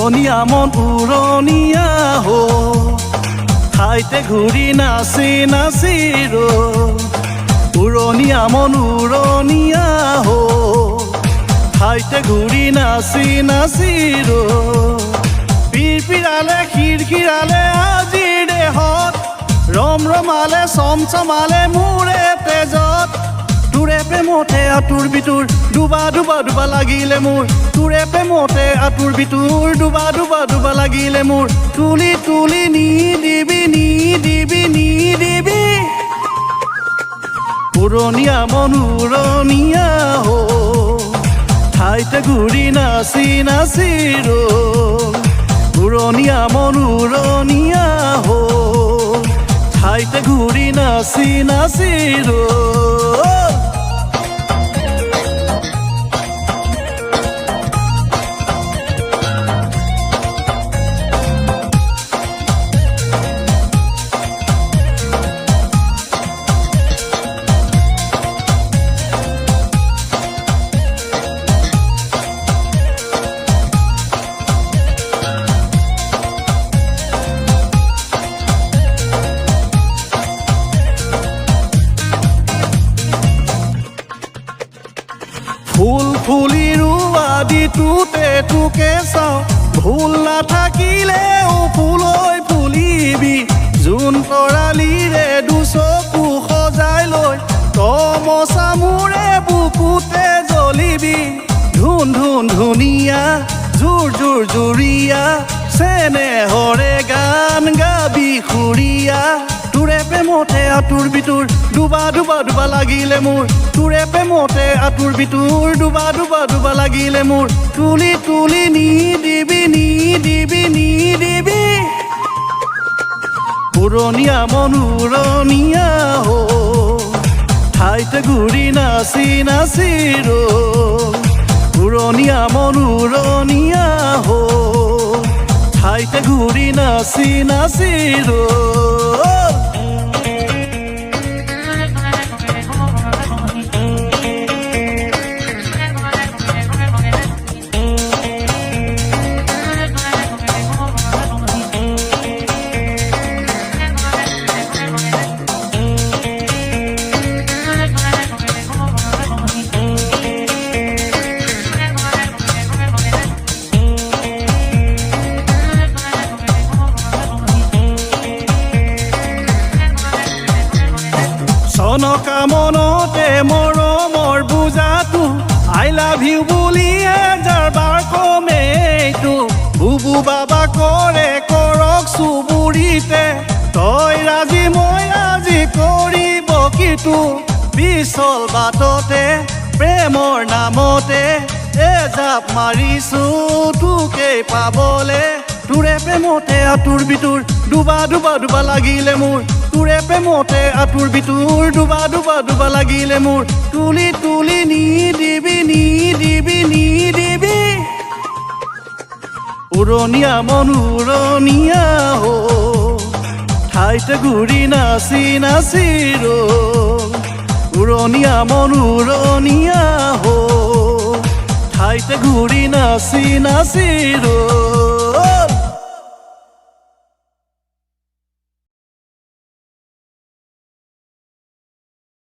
উৰণীয়া মন উৰণীয়া হো ঠাইতে ঘূৰি নাচি নাচি ৰ উৰণীয়া মন উৰণীয়া হো ঠাইতে ঘূৰি নাচি নাচি ৰ পিৰপিৰালে খিৰখিৰালে আজিৰ দেহত ৰম ৰমালে চমচমালে মোৰে তেজত তোৰে প্ৰেমতে আঁতুৰ বিতুৰ ডুবা ডুবা ডুবা লাগিলে মোৰ তোৰে প্ৰেমতে আঁতুৰ বিতুৰ ডুবা ডুবা ডুবা লাগিলে মোৰ তুলি তুলি নি দিবি নি দিবি নি দিবি উৰণীয়া মন উৰণীয়া হো ঠাইতে ঘূৰি নাচি নাচি ৰ উৰণীয়া মন উৰণীয়া হো ঠাইতে ঘূৰি নাচি নাচি ৰ ফুল ফুলি ৰোৱা দিটোতে তোকে চাওঁ ভুল নাথাকিলেও ফুলৈ ফুলিবি জোন তৰালিৰে দুচকু সজাই লৈ তমচা মোৰে বুকুতে জ্বলিবি ধুন ধুন ধুনীয়া জোৰ জোৰ জুৰীয়া চেনেহৰে গান গাবি সুৰীয়া তোৰে প্ৰেমতে আঁতুৰ বিতুৰ ডুবা ডুবা ডুবা লাগিলে মোৰ তোৰে প্ৰেমতে আঁতুৰ বিতুৰ ডুবা ডুবা ডুবা লাগিলে মোৰ তুলি তুলি নি দিবি নি দিবি নি দিবি উৰণীয়া মন উৰণীয়া হো ঠাইতে ঘূৰি নাচি নাচি ৰ উৰণীয়া মন উৰণীয়া হো ঠাইতে ঘূৰি নাচি নাচি ৰ চনকা মনতে মৰমৰ বুজাটো আই লাভ ইউ বুলিয়ে যাৰ বাৰ কমেইটো বুবু বাবা কৰে কৰক চুবুৰিতে তই ৰাজি মই আজি কৰিব কিটো বিচল বাটতে প্ৰেমৰ নামতে এজাপ মাৰিছো তোকেই পাবলে তোৰে প্ৰেমতে আঁতুৰ বিতুৰ ডুবা ডুবা ডুবা লাগিলে মোৰ তোৰে প্ৰেমতে আঁতুৰ বিতুৰ ডুবা ডুবা ডুবা লাগিলে মোৰ তুলি তুলি নি দিবি নি দিবি নি দিবি উৰণীয়া মন উৰণীয়া হো ঠাইতে ঘূৰি নাচি নাচি ৰ উৰণীয়া মন উৰণীয়া হো ঠাইতে ঘূৰি নাচি নাচি ৰ